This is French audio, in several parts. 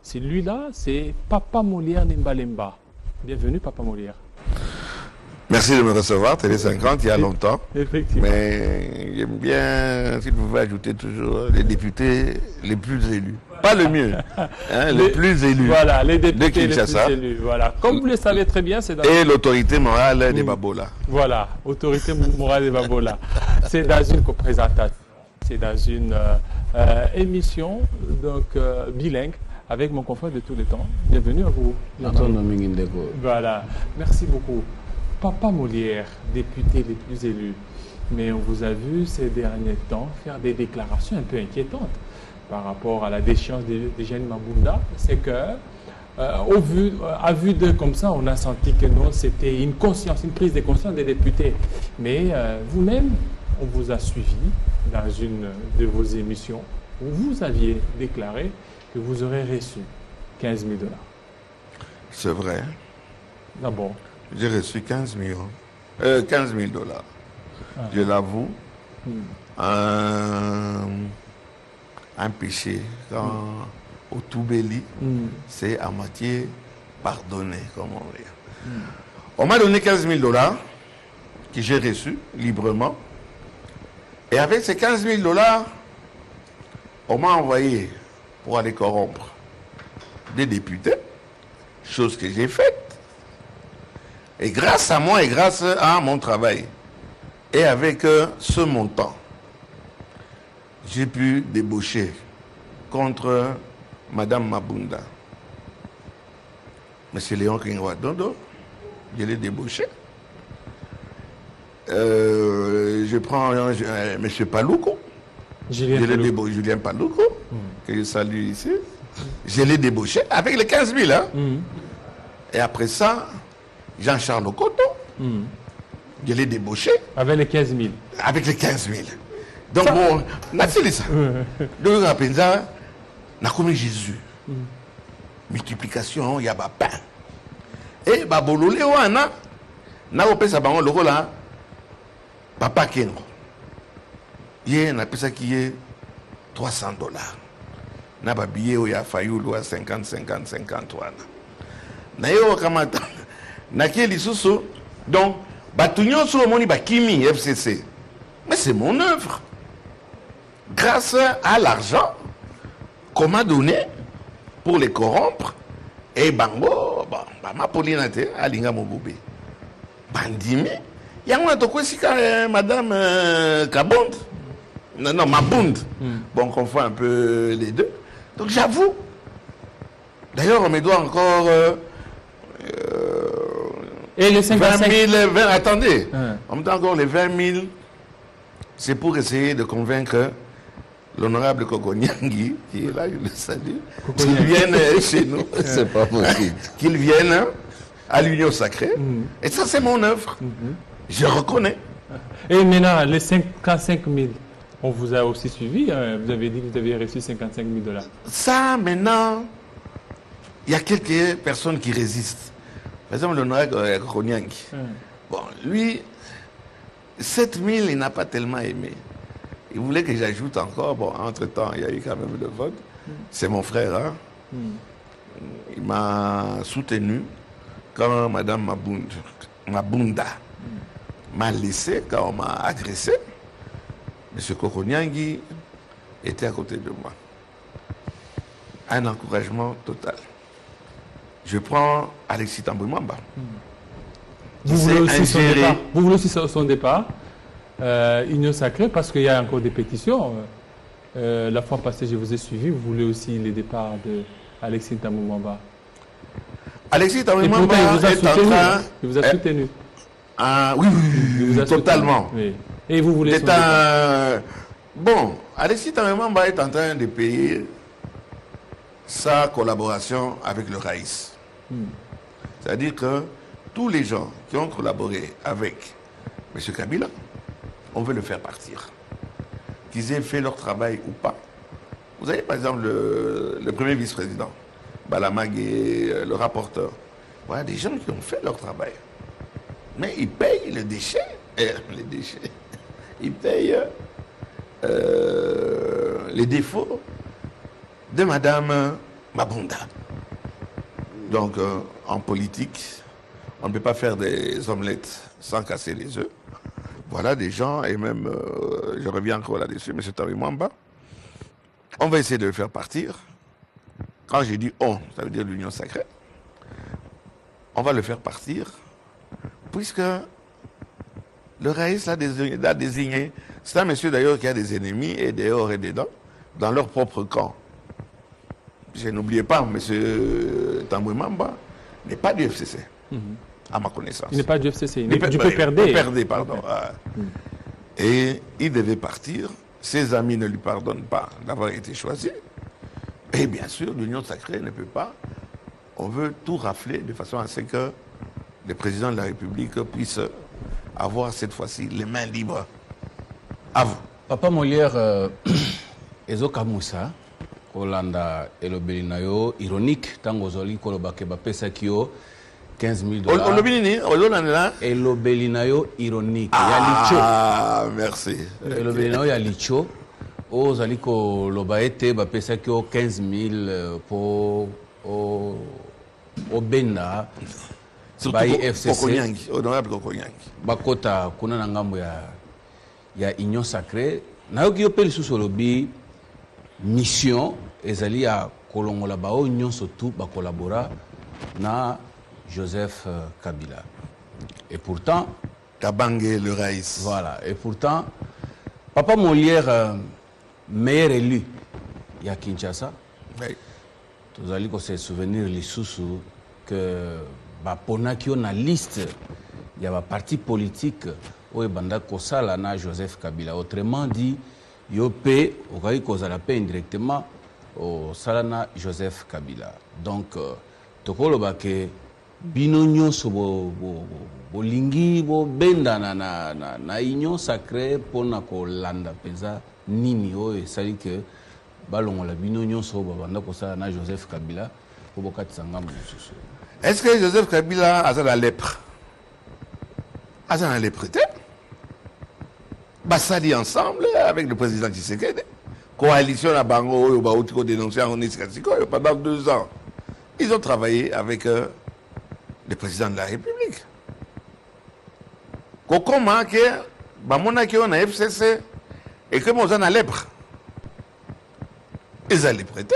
Celui-là, c'est Papa Molière Nimbalemba. Bienvenue, Papa Molière. Merci de me recevoir, Télé 50, il y a longtemps. Effectivement. Mais j'aime bien, s'il vous pouvez ajouter toujours, les députés les plus élus. Pas le mieux, hein, les plus élus. Voilà, les députés de Kinshasa. les plus élus. Voilà. Comme vous le savez très bien, c'est dans... Et l'autorité morale des Babola. Voilà, autorité morale des Babola. C'est dans une coprésentation. C'est dans une émission donc, bilingue avec mon confrère de tous les temps. Bienvenue à vous. Voilà, merci beaucoup. Papa Molière, député les plus élus, mais on vous a vu ces derniers temps faire des déclarations un peu inquiétantes par rapport à la déchéance de Jeanne Mabunda. C'est que, à vue de comme ça, on a senti que non, c'était une conscience, une prise de conscience des députés. Mais vous-même, on vous a suivi dans une de vos émissions où vous aviez déclaré que vous aurez reçu 15 000 $. C'est vrai. D'abord. J'ai reçu 15 000 $. Je l'avoue. Un péché, quand au Toubeli, c'est à moitié pardonné, comme on dit. On m'a donné 15 000 $ que j'ai reçus librement. Et avec ces 15 000 $, on m'a envoyé pour aller corrompre des députés, chose que j'ai faite. Et grâce à moi et grâce à mon travail, et avec ce montant, j'ai pu débaucher contre Madame Mabunda. Monsieur Léon Kingwa Dondo, je l'ai débauché. Je prends Monsieur Palouko, Julien Palouko, que je salue ici. Je l'ai débauché avec les 15 000. Hein. Et après ça, Jean-Charles Okoto, je l'ai débauché. Avec les 15 000. Avec les 15 000. Donc, bon, c'est ça. Donc, après ça, on a commis Jésus. Multiplication, il y a pas pain. Et, Babolole, on a opé ça, le rôle là, Papa Kengo. On a appelé ça qui est 300 $. On a billet où il y a failli 50, 50, 53. Nayo kamata. Nakeli Sousso. Donc, Batunion sur moni Bakimi FCC. Mais c'est mon œuvre. Grâce à l'argent qu'on m'a donné pour les corrompre, et bango, ma polinate, alinga mobobe. Bandimi, yangwa toko sika madame Kabond. Non, Mabund. Bon, on confond un peu les deux. Donc j'avoue. D'ailleurs, on me doit encore et les 55 000, attendez, on me doit encore les 20 000. C'est pour essayer de convaincre l'honorable Kokonyangui, qui est là, je le salue, qu'il vienne chez nous. C'est pas possible. Qu'il vienne à l'Union Sacrée. Et ça, c'est mon œuvre. Je reconnais. Et maintenant, les 55 000, on vous a aussi suivi. Vous avez dit que vous avez reçu 55 000 $. Ça, maintenant, il y a quelques personnes qui résistent. Par exemple, l'honorable Kokonyangui. Bon, lui, 7 000, il n'a pas tellement aimé. Il voulait que j'ajoute encore. Bon, entre-temps, il y a eu quand même le vote. C'est mon frère. Hein? Il m'a soutenu quand Madame Mabunda m'a laissé, quand on m'a agressé. M. Kokonyangui était à côté de moi. Un encouragement total. Je prends Alexis Tambouimamba. Vous voulez aussi son départ, Union Sacrée, parce qu'il y a encore des pétitions. La fois passée, je vous ai suivi. Vous voulez aussi le départ d'Alexis Tambouimamba. Alexis Tambouimamba il vous a soutenu. Ah, oui, totalement. Oui. Et vous voulez son départ. Bon, Alexis Tambouimamba est en train de payer sa collaboration avec le Raïs. C'est-à-dire que tous les gens qui ont collaboré avec M. Kabila, on veut le faire partir. Qu'ils aient fait leur travail ou pas. Vous avez par exemple le premier vice-président, Balamag et le rapporteur. Voilà des gens qui ont fait leur travail. Mais ils payent les déchets. Ils payent les défauts de Madame Mabunda. Donc, en politique, on ne peut pas faire des omelettes sans casser les œufs. Voilà des gens, et même, je reviens encore là-dessus, M. Tarimamba, on va essayer de le faire partir. Quand j'ai dit on, ça veut dire l'Union sacrée. On va le faire partir, puisque le Raïs l'a désigné. C'est un monsieur d'ailleurs qui a des ennemis, et dehors et dedans, dans leur propre camp. Je n'oubliez pas, M. Tambouimamba n'est pas du FCC, à ma connaissance. Il n'est pas du FCC, il est du PPRD. Pardon. Et il devait partir. Ses amis ne lui pardonnent pas d'avoir été choisi. Et bien sûr, l'Union sacrée ne peut pas. On veut tout rafler de façon à ce que le président de la République puisse avoir cette fois-ci les mains libres. À vous. Papa Molière, Ezoka Moussa, Kolanda Elobelinayo, ironique, tango zoli kolobake bapesa kio 15 000 $. Olobelini, Elobelinayo, ironique. Ah, merci. Elobelinayo, Yalicho. Ozali kolobaete bapesa kio 15 000 pour Obenda. Surtout FCC. honorable Kokonyangi. Bakota kuna na ngambo ya Union sacrée. Nayoki yopeli susu lobi mission ezali ya kolongola bao nyonso tout ba collabora na Joseph Kabila. Et pourtant Kabange le Raïs. Voilà, et pourtant Papa Molière meilleur élu ya Kinshasa. Oui. Tozali ko se souvenir lisusu que ba ponaki on a liste ya ba parti politique oyo banda kosala na Joseph Kabila. Autrement dit, Yopé, okai kozala pe indirectement au salana Joseph Kabila. Donc, tokolo bake bino nyonso bolingi bo benda na union sacrée pona ko landa peza nini oyo esali ke balongola bino nyonso banda kosala na Joseph Kabila po bokatisa ngambo mosusu. Est-ce que Joseph Kabila a la lèpre? A la lépreté? Bassali ensemble avec le président Tshisekedi. Coalition à Bango, Baoutiko dénoncé en Niskasiko pendant 2 ans. Ils ont travaillé avec le président de la République. Comment que Bamona qui on a FCC et que mon a lèpre. Ils allaient prêter.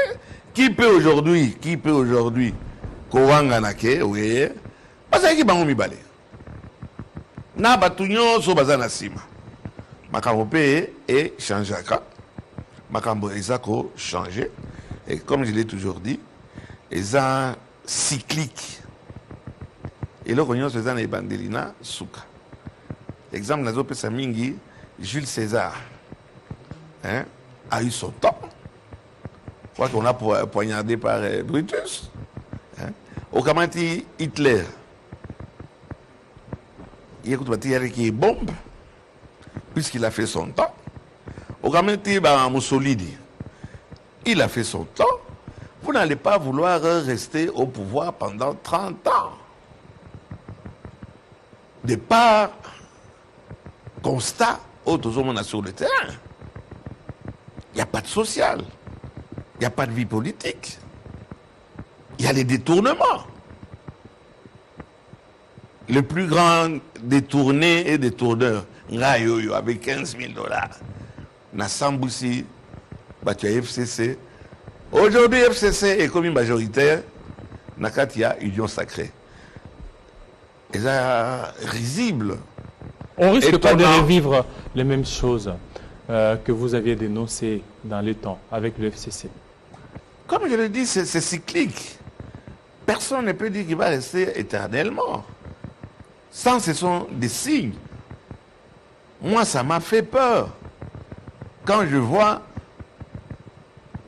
Qui peut aujourd'hui Kowanga Nake, oui, parce que Bango Mibale. Na Batunyo so Bazana Sima. Makambo P et changeaka. Makambo Ezako changé. Et comme je l'ai toujours dit, Eza cyclique. Et là, on se dit Bandelina Souka. Exemple, Nazo Pesamingi, Jules César a eu son temps. Je crois qu'on a poignardé par Brutus. Au Kamanti, Hitler. Il y a qui est bombe. Puisqu'il a fait son temps. Au Kamanti, Mussolini. Il a fait son temps. Vous n'allez pas vouloir rester au pouvoir pendant 30 ans. De par constat, autres hommes sur le terrain. Il n'y a pas de social. Il n'y a pas de vie politique. Il y a les détournements. Le plus grand détourné et détourneur, avec 15 000 $. Nassamboussi, FCC. Aujourd'hui, FCC est comme une majoritaire. Nakatia, Union sacrée. Et ça, risible. On risque pas de revivre les mêmes choses que vous aviez dénoncées dans le temps avec le FCC. Comme je le dis, c'est cyclique. Personne ne peut dire qu'il va rester éternellement. Ça, ce sont des signes. Moi, ça m'a fait peur. Quand je vois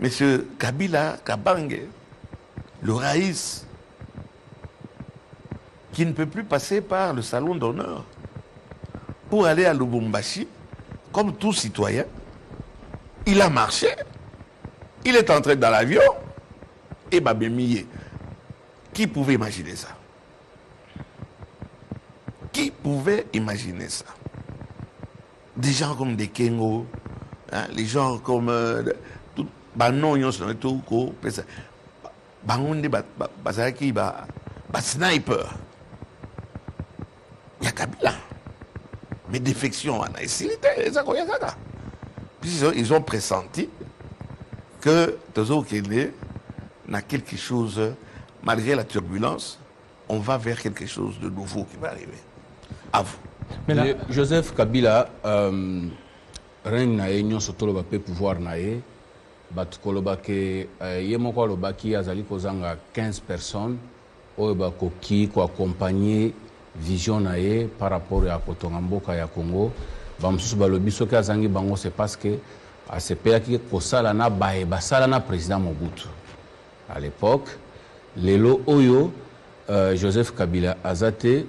M. Kabila Kabange, le Raïs, qui ne peut plus passer par le salon d'honneur pour aller à Lubumbashi, comme tout citoyen, il a marché, il est entré dans l'avion, et Babemie. Qui pouvait imaginer ça? Qui pouvait imaginer ça? Des gens comme des Kengo, les gens comme... bangonde bazalaki ba sniper. Il y a Kabila. Mais défection, puis ils ont pressenti que Tozo Kele n'a quelque chose, malgré la turbulence, on va vers quelque chose de nouveau qui va arriver. À vous. Mais là, Joseph Kabila, Reine Naïnyo Sotoloba peut pouvoir naïe, Batukoloba ke Yemoko Lobaki Azali Kozanga 15 personnes, Oeba Koki ko accompagner vision naïe par rapport à Kotongamboka ya Congo. Bamsusu balobi soki azangi bango c'est parce que asepeyaki kosala na baye basala na président Mobutu. À l'époque, lelo oyo Joseph Kabila azate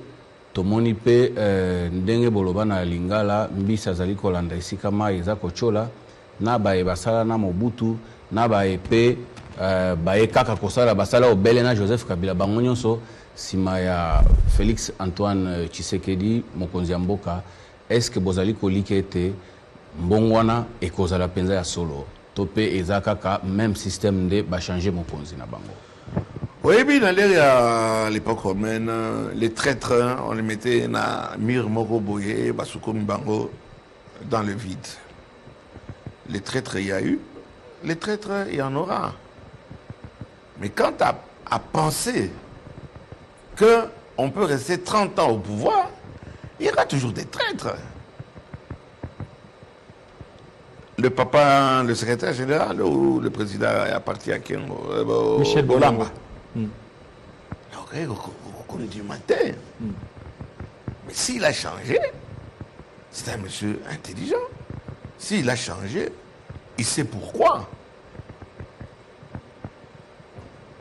tomoni pe ndenge boloba na lingala mbisa azali kolanda esika mai eza kochola na baye basala na Mobutu na baye pe baye kaka kosala basala obele na Joseph Kabila bango nyonso sima ya Félix Antoine Tshisekedi mokonzi ya mboka. Est-ce que bozali koliki ete mbongwana ekozala penza ya solo topé ezakaka même système de ba changer mokonzi na bango? Oui, bien à l'époque romaine, les traîtres, on les mettait na Mir Moko Boye, Basuko Mbango dans le vide. Les traîtres, il y a eu, les traîtres, il y en aura. Mais quant à penser qu'on peut rester 30 ans au pouvoir, il y aura toujours des traîtres. Le papa, le secrétaire général ou le président est parti à Kengo, Michel Bolamba. On du matin. Mais s'il a changé, c'est un monsieur intelligent. S'il a changé, il sait pourquoi.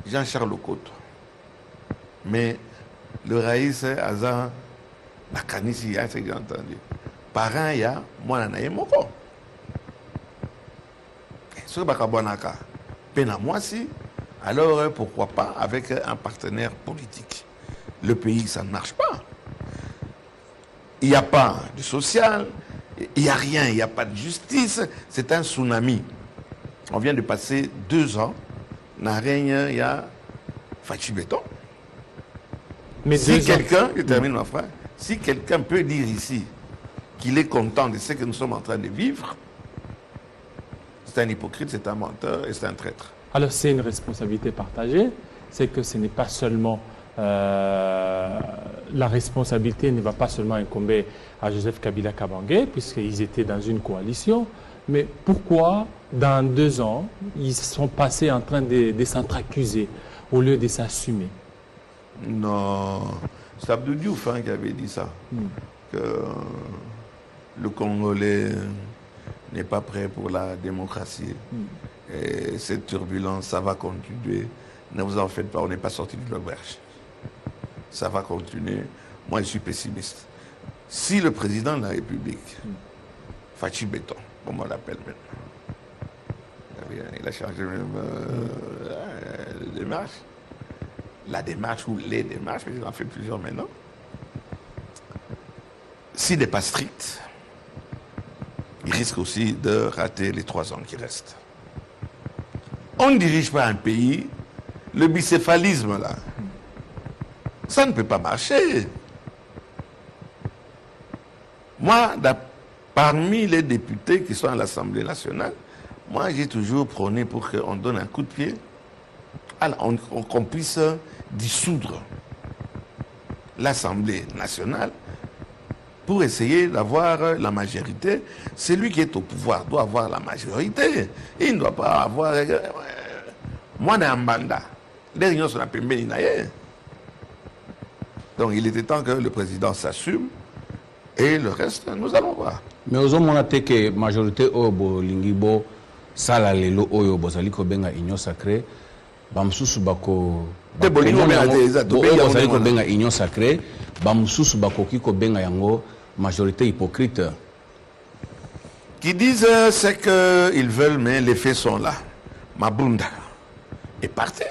Jean-Charles Okoto. Mais le Raïs Azan, la Kanisi, c'est ce que j'ai entendu. Parents, il y a moi, je n'ai pas. Ce que je moi si, alors pourquoi pas avec un partenaire politique. Le pays, ça ne marche pas. Il n'y a pas de social, il n'y a rien, il n'y a pas de justice. C'est un tsunami. On vient de passer 2 ans. N'a rien, il y a Fachi Béton. Mais si quelqu'un, je termine ma phrase, si quelqu'un peut dire ici qu'il est content de ce que nous sommes en train de vivre, c'est un hypocrite, c'est un menteur et c'est un traître. Alors c'est une responsabilité partagée, c'est que ce n'est pas seulement la responsabilité ne va pas seulement incomber à Joseph Kabila Kabange puisqu'ils étaient dans une coalition, mais pourquoi dans 2 ans ils sont passés en train de s'entre-accuser au lieu de s'assumer? Non, c'est Abdou Diouf qui avait dit ça, que le Congolais n'est pas prêt pour la démocratie. Et cette turbulence, ça va continuer. Ne vous en faites pas, on n'est pas sorti de l'auberge. Ça va continuer. Moi, je suis pessimiste. Si le président de la République, Fachi Béton, comme on l'appelle maintenant, il a changé même la démarche. La démarche ou les démarches, mais il en fait plusieurs maintenant. S'il n'est pas strict, il risque aussi de rater les 3 ans qui restent. On ne dirige pas un pays, le bicéphalisme là, ça ne peut pas marcher. Moi, parmi les députés qui sont à l'Assemblée nationale, moi j'ai toujours prôné pour qu'on donne un coup de pied, qu'on puisse dissoudre l'Assemblée nationale pour essayer d'avoir la majorité. Celui qui est au pouvoir doit avoir la majorité. Il ne doit pas avoir... Moi, je suis un mandat. Les réunions sont appelées. Donc, il était temps que le président s'assume et le reste, nous allons voir. Mais aux hommes, on a dit que la majorité de l'Ingibo, Sala Lelo, Oyo, Bozali Kobenga, Union Sacrée, Bamsusu Bako. Bozali Kobenga, Union Sacrée, Bamsusu Bako Kiko Benga Yango, majorité hypocrite. Qui disent c'est qu'ils veulent, mais les faits sont là. Mabunda est parti.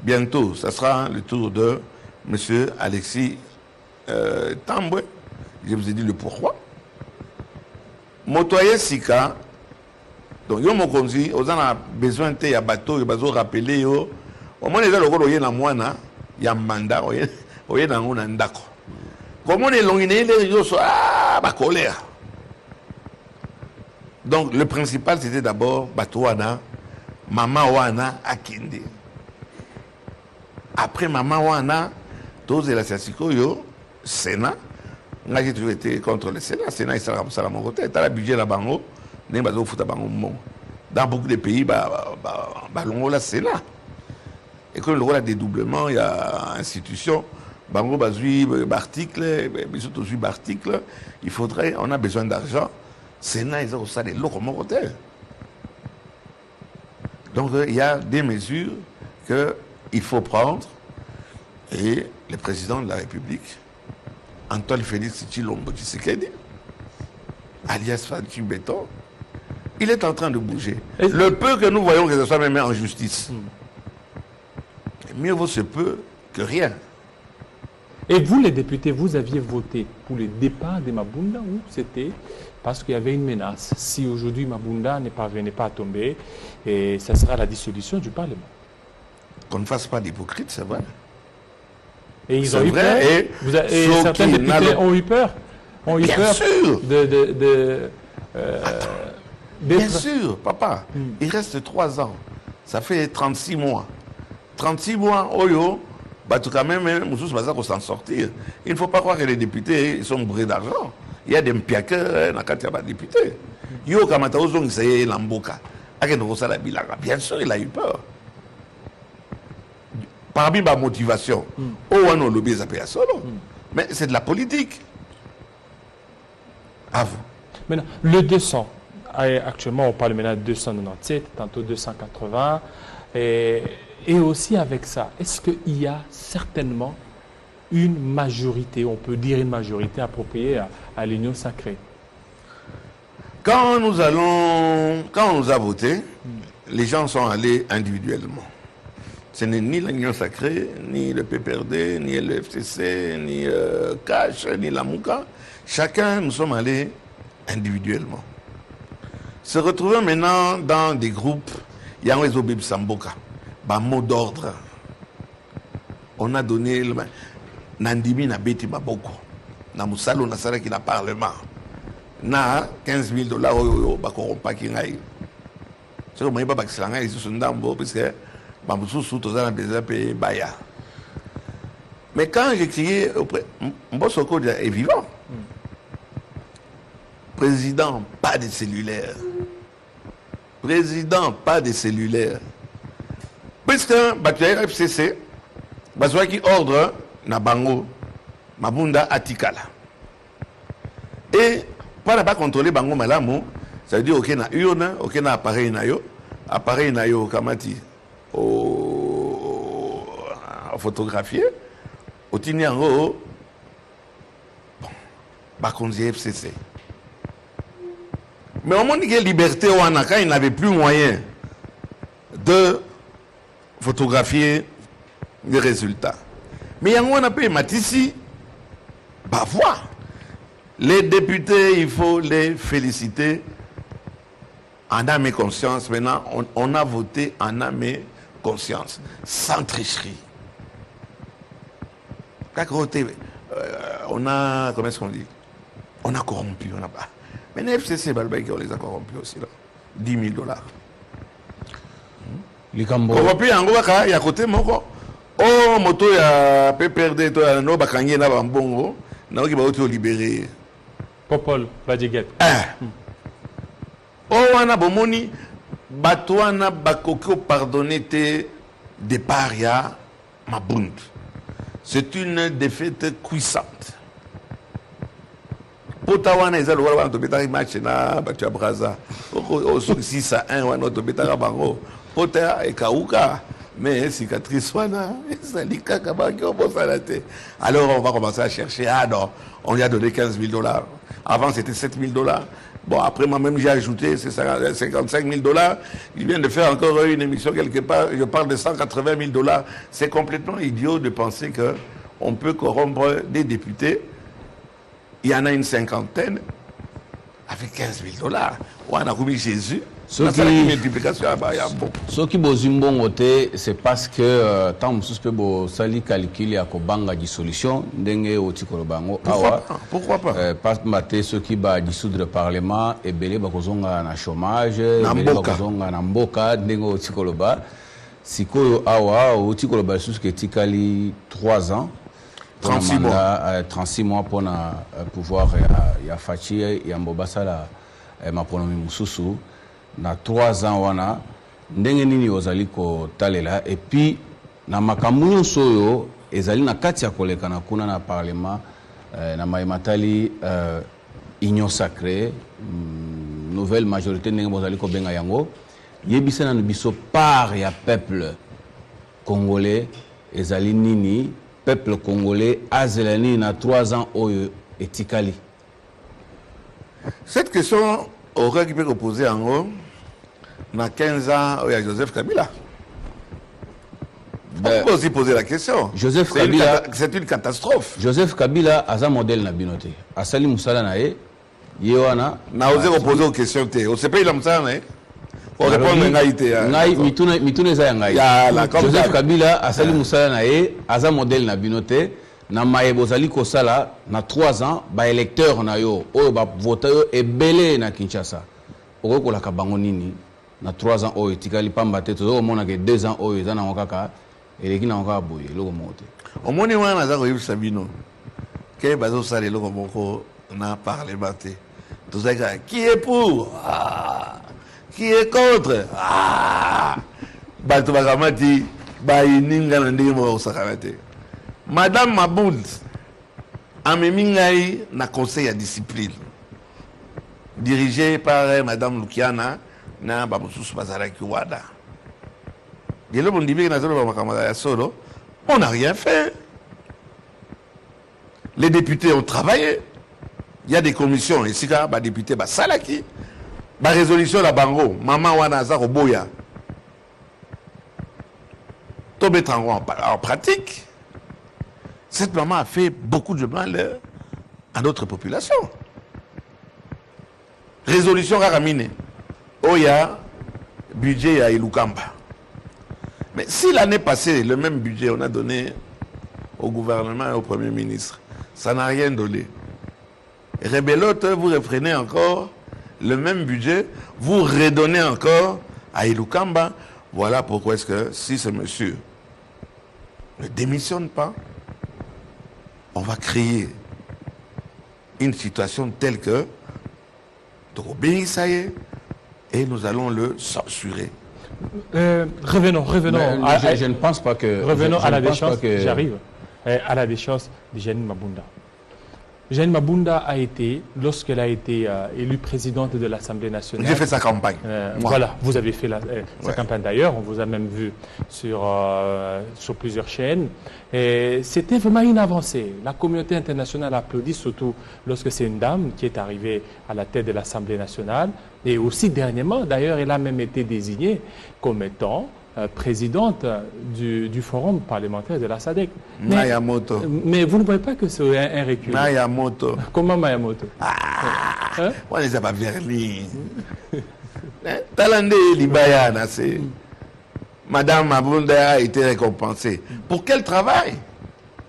Bientôt, ça sera le tour de M. Alexis Tamboué. Je vous ai dit le pourquoi. Motoye Sika, donc yo mokonzi, on a besoin de bateau, il faut rappeler Au moins, les gens qui ont moana, il y a un mandat, il y a un ndako. Comment les longuinés, les gens sont colère. Donc, le principal, c'était d'abord Batouana, Maman Wana Akinde. Après Maman Wana, tous les Sassikoyo, Sénat. Moi, j'ai toujours été contre le Sénat. Le Sénat, il s'est rappelé à mon côté. Il y a le budget là-bas. Dans beaucoup de pays, il y a Sénat. Et quand il y a des dédoublements, il y a institution. Bango bazui article, il faudrait, on a besoin d'argent. Sénat, ils ont ça des locomotives. Donc il y a des mesures qu'il faut prendre. Et le président de la République, Antoine Félix Tshilombo Tshisekedi, alias Fanti Béton, il est en train de bouger. Le peu que nous voyons que ce soit même en justice, mieux vaut ce peu que rien. Et vous, les députés, vous aviez voté pour le départ de Mabunda ou c'était parce qu'il y avait une menace? Si aujourd'hui Mabunda ne parvenait pas à tomber, et ça sera la dissolution du Parlement. Qu'on ne fasse pas d'hypocrite, c'est vrai. Et ils ont eu peur. Et certains députés ont eu peur. Bien sûr. Bien d'être... sûr, papa. Il reste 3 ans. Ça fait 36 mois. 36 mois, Oyo. Bah, tout quand même, on s'en sortir. Il ne faut pas croire que les députés ils sont bourrés d'argent. Il y a des mpiakers dans les députés. Yo kamata ozong c'est l'amboka. Bien sûr, il a eu peur. Parmi ma motivation, mais c'est de la politique. À vous. Maintenant, le 200, actuellement on parle maintenant de 297, tantôt 280. Et aussi avec ça, est-ce qu'il y a certainement une majorité, on peut dire une majorité appropriée à l'union sacrée? Quand on nous a voté, les gens sont allés individuellement. Ce n'est ni l'union sacrée, ni le PPRD, ni le FCC, ni CACH, ni la Mouka. Chacun, nous sommes allés individuellement. Se retrouvant maintenant dans des groupes, il y a un réseau Bib Samboka. Mot d'ordre. On a donné le Nandimi na beti maboko. Na musalo na sala qui na parlement. Na 15 000 dollars au bakorompa qui ngai. C'est comme pas bakilanga ici sur ndambo parce que bamusu sous tous les besoins payés baya. Mais quand j'ai crié auprès Mbosoko est vivant. Président, pas de cellulaire. Président, pas de cellulaire. Puisque le FCC, qui ordre na bango, Mabunda Atikala. Et pour ne pas contrôler bango malamu, ça veut dire qu'il y a urne, qu'il y a appareil na yo kamati au photographier, au tiniango, bakonzi FCC. Mais au moment où il y a liberté, quand il n'avait plus moyen de photographier les résultats. Mais on a payé Matissi, bah voir. Les députés, il faut les féliciter en âme et conscience. Maintenant, on a voté en âme et conscience, sans tricherie. On a, comment est-ce qu'on dit? On a corrompu, on a pas. Mais les FCC, on les a corrompus aussi, là. 10 000 dollars. Corrompu, en gros, il y a côté, moko. Oh, moto, il y a PPRD, il y a no bakangi, na bambongo. Na qui va être libéré. Popol, Badjiget. Oh, on a bomoni. Batouana bakoko pardonné te départ, il y a Mabund. C'est une défaite cuissante. Potawana est allé voir notre match na Batua Braza. Au 6-1, on a notre bétara bango. Pota et Kauka. Mais cicatrice, alors on va commencer à chercher. Ah non, on lui a donné 15 000 dollars. Avant c'était 7 000 dollars. Bon, après moi-même j'ai ajouté 55 000 dollars. Il vient de faire encore une émission quelque part. Je parle de 180 000 dollars. C'est complètement idiot de penser qu'on peut corrompre des députés. Il y en a une cinquantaine avec 15 000 dollars. On a commis Jésus. Ce qui est c'est parce que tant que sali calcul à kobanga di solution ndenge otikolo bango awa pourquoi pas pas maté ceux qui ba dissoudre le parlement et belé bakozonga na chômage belé bakozonga na mboka ndenge otikolo ba sikoyo awa otikolo ba sous que tikali 3 ans 36 mois 36 mois pour pouvoir ya fachi ya mbobasala ma pronomi mususu na 3 ans wana ndenge nini ozali ko talela et puis na makambo soyo ezali na kati ya koleka na kuna na parlement na maimatali union sacrée nouvelle majorité ndenge bozali ko benga yango yebisa na biso part ya peuple congolais ezali nini peuple congolais azelani na 3 ans oyo etikali. Cette question aurait pu reposer en haut dans 15 ans il y a Joseph Kabila. On peut aussi poser la question. Joseph Kabila, c'est une catastrophe. Joseph Kabila a un modèle na binote. Asali Moussala na e yewana na osé reposer aux questions té. On sait pas il a Moussala na e. On répond ngaïté. Ngai mitune za ngai. Joseph Kabila asali Moussala na e aza modèle na binote. Na maebo zali kosala na 3 ans ba électeur na yo oyo ba vote yo ebele na Kinshasa okokola ka bango nini na 3 ans oyo tikali pamba te to mona ke 2 ans oyo za na ngokaka eleki na ngokaka boye loko mote omoni wana za ko yibisa bino ke bazo sala loko moko na parlementaire to zaka qui est pour qui est contre ba to ba kamati ba ininga na ndimo mo sakamate. Madame Maboud a mis na conseil de discipline dirigé par Madame Lukiana na Baboussous Bazaraki Wada. On n'a rien fait. Les députés ont travaillé. Il y a des commissions ici, les députés Salaki, la résolution la Bango, Maman Wanaza Boya. Tout mettre en pratique. Cette maman a fait beaucoup de mal à notre population. Résolution Raramine. Oya, budget à Ilukamba. Mais si l'année passée, le même budget, on a donné au gouvernement et au Premier ministre, ça n'a rien donné. Rebelote, vous reprenez encore le même budget, vous redonnez encore à Ilukamba. Voilà pourquoi est-ce que si ce monsieur ne démissionne pas, on va créer une situation telle que et nous allons le censurer. Revenons. Je ne pense pas que... Revenons à la déchéance, j'arrive, à la déchéance de Janine Mabunda. Janine Mabunda a été, lorsqu'elle a été élue présidente de l'Assemblée nationale... J'ai fait sa campagne. Voilà, vous avez fait sa campagne d'ailleurs, on vous a même vu sur plusieurs chaînes. C'était vraiment une avancée. La communauté internationale applaudit, surtout lorsque c'est une dame qui est arrivée à la tête de l'Assemblée nationale. Et aussi dernièrement, d'ailleurs, elle a même été désignée comme étant présidente du forum parlementaire de la SADC. Mais vous ne voyez pas que c'est un recul. Mayamoto. Comment Mayamoto? On les a pas vernis. Talande Libayana, c'est... Madame Mabunda a été récompensée. Pour quel travail?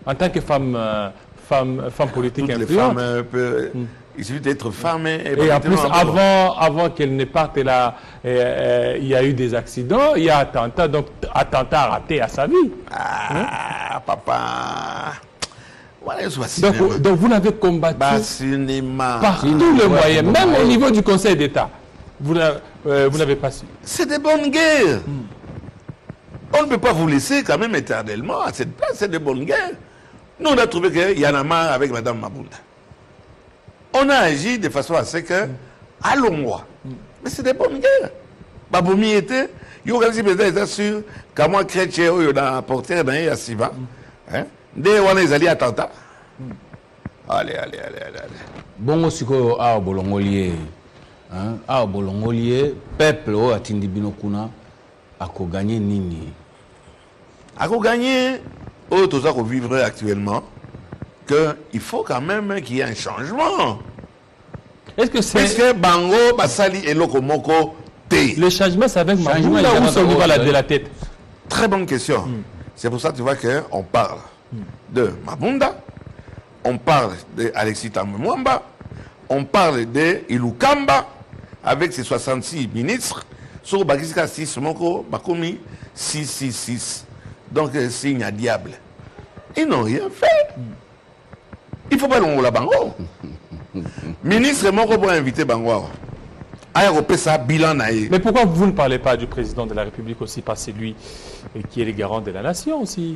En tant que femme politique influente. Les femmes peuvent... Il suffit d'être femme et en plus, avant qu'elle ne parte là, il y a eu des accidents, il y a attentat, donc attentat raté à sa vie. Papa. Donc vous l'avez combattu par tous les moyens, même au niveau du Conseil d'État. Vous n'avez pas su. C'est des bonnes guerres. On ne peut pas vous laisser quand même éternellement à cette place, c'est des bonnes guerres. Nous, on a trouvé qu'il y en a marre avec Mme Mabunda. On a agi de façon à ce que, allons-moi. Mais c'est des bonnes guerres. Baboumi était, il y a aussi sûr qu'à moi, chrétien, il y a un porteur dans les Siva. Dès qu'on est allé à Tanta. Allez. Bon, aussi, à Bolongolier, peuple, à Tindibinokuna, à gagner Nini. À gagner, tout ça qu'on vivre actuellement. Qu'il faut quand même qu'il y ait un changement. Est-ce que c'est... Parce que Bango, Basali et Lokomoko, Le changement, c'est avec Changement, Mabunda ou il y c'est au niveau a de la tête? Très bonne question. C'est pour ça que tu vois qu'on parle de Mabunda, on parle d'Alexis Thambwe Mwamba, on parle de Ilukamba, avec ses 66 ministres, sur Bakisika 6, Moko, Bakomi 666. Donc, signe à diable. Ils n'ont rien fait. Il ne faut pas l'ongola Bango. Ministre Moko pour inviter Bango. Mais pourquoi vous ne parlez pas du président de la République aussi, parce que c'est lui qui est le garant de la nation aussi?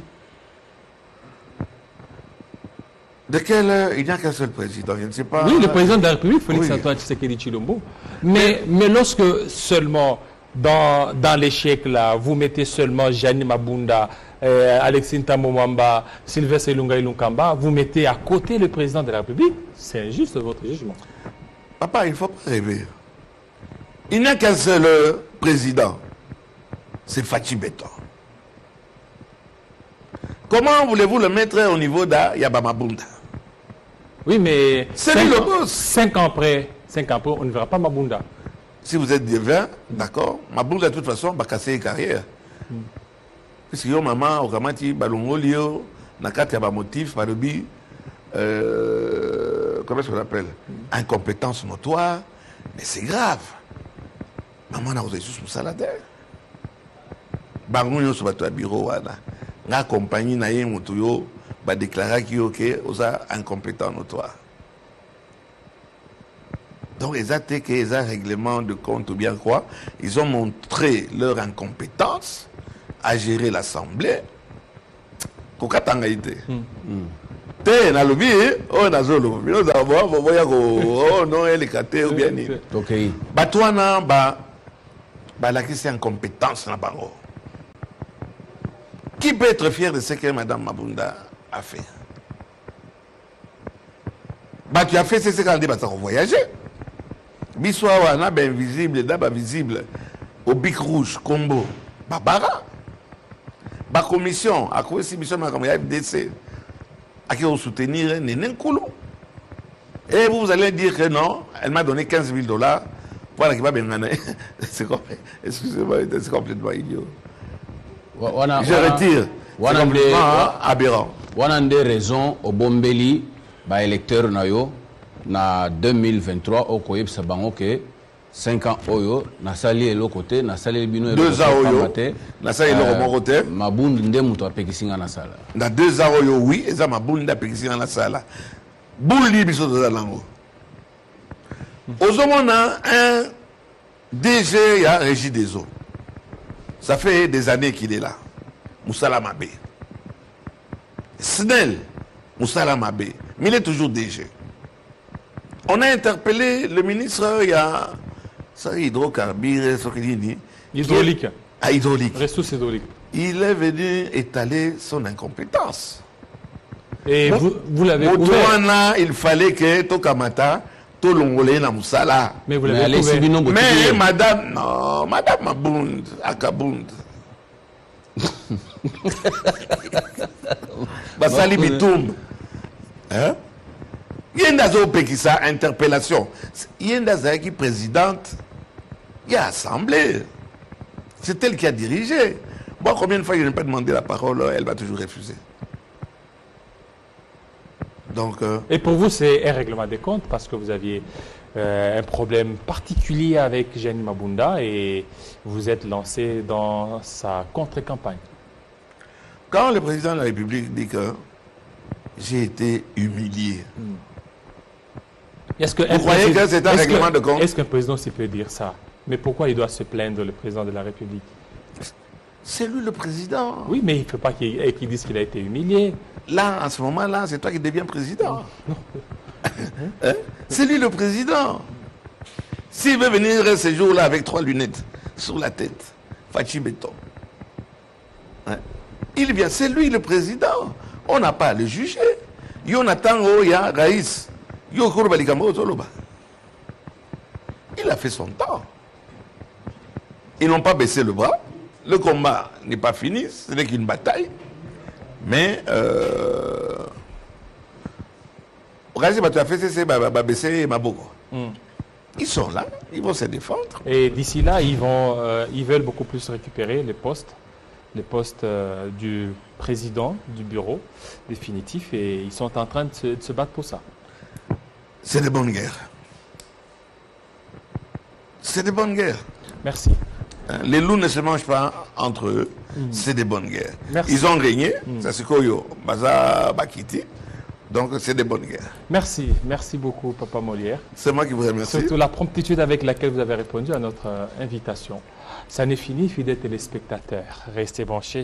De quel... il n'y a qu'un seul président, je ne sais pas. Oui, le président de la République, Félix Oui. Antoine Tshisekedi Tshilombo. Mais lorsque seulement, dans l'échec là, vous mettez seulement Jeanne Mabunda, Alexis Thambwe Mwamba, Sylvestre Ilunga Ilunkamba, vous mettez à côté le président de la République, c'est injuste votre jugement. Papa, il ne faut pas rêver. Il n'y a qu'un seul président. C'est Fachi Beton. Comment voulez-vous le mettre au niveau d'Yabamabunda? Oui, mais C'est lui le boss. 5 ans après, on ne verra pas Mabunda. Si vous êtes divin, d'accord, Mabunda de toute façon va casser les carrières. Puisque yo maman, au Kamati, Balongolio, Nakati a motif, Barobi, comment est-ce qu'on appelle? Incompétence notoire, mais c'est grave. Maman n'a pas sous salade. Bango yo sur votre bureau, wana. La compagnie n'a pas moutuyo, va déclarer qu'il est incompétent notoire. Donc, ils ont été qu'ils ont un règlement de compte ou bien quoi. Ils ont montré leur incompétence à gérer l'Assemblée. Pourquoi t'as été? T'es dans le billet, on a zolo. Nous avons, oh non, elle est catée ou bien. Ok. Batouana, la question incompétence na bango. Qui peut être fier de ce que Mme Mabunda a fait? Tu as fait ce qu'on dit, tu as voyagé. Bissoa wana ben visible, d'aba visible au bic rouge, combo, Babara. Ba commission, à quoi si mission comme FDC, à qui on soutenir Nénen Koulou. Et vous allez dire que non, elle m'a donné 15 000 $. Voilà qui va bien gagner. Excusez-moi, c'est complètement idiot. Je retire. C'est complètement aberrant. On a des raisons au Bombeli, bah électeur nayo. Na 2023 au Koyeb Sabango que 5 ans oyo na sali l'autre côté na sali bino 2 ans oyo na sali l'autre côté Mabunda nde muto apekisinga na sala na 2 ans oyo oui eza Mabunda apekisinga na sala buli biso de lango ozomona un DG ya Régie des eaux, ça fait des années qu'il est là. Moussala Mabé Snell Moussala Mabé, mais il est toujours DG. On a interpellé le ministre, il y a ça, hydrocarbures, ce qu'il dit. Hydraulique. Ah, hydraulique. Ressources hydrauliques. Il est venu étaler son incompétence. Et vous l'avez couvert. Il fallait que Tokamata, Tolongolé na Moussala. Mais vous l'avez couvert. Mais madame, non, madame Mabound, Akabound. Basali Bitoum. Hein? Yendazo Pekisa, interpellation. Yendazo qui présidente, il y a assemblée. C'est elle qui a dirigé. Moi, combien de fois je n'ai pas demandé la parole, elle va toujours refuser. Donc, et pour vous, c'est un règlement des comptes parce que vous aviez un problème particulier avec Jeanne Mabunda et vous êtes lancé dans sa contre-campagne. Quand le président de la République dit que j'ai été humilié, vous croyez que c'est un règlement de compte? Est-ce qu'un président aussi peut dire ça? Mais pourquoi il doit se plaindre, le président de la République? C'est lui le président. Oui, mais il ne faut pas qu'il dise qu'il a été humilié. Là, en ce moment-là, c'est toi qui deviens président. Hein? C'est lui le président. S'il veut venir ce jour-là avec 3 lunettes sur la tête, Fachi Beton, hein? Il vient, c'est lui le président. On n'a pas à le juger. Jonathan Oya, Raïs, il a fait son temps. Ils n'ont pas baissé le bras. Le combat n'est pas fini, ce n'est qu'une bataille. Mais Razi, tu as fait c'est baisser ma boko. Ils sont là, ils vont se défendre. Et d'ici là, ils veulent beaucoup plus récupérer les postes du président du bureau définitif, et ils sont en train de se battre pour ça. C'est des bonnes guerres. C'est des bonnes guerres. Merci. Les loups ne se mangent pas entre eux. C'est des bonnes guerres. Merci. Ils ont régné. Ça c'est Koyo, Baza, Bakiti. Donc c'est des bonnes guerres. Merci. Merci beaucoup, Papa Molière. C'est moi qui vous remercie. Surtout la promptitude avec laquelle vous avez répondu à notre invitation. Ça n'est fini, fidèles téléspectateurs. Restez branchés.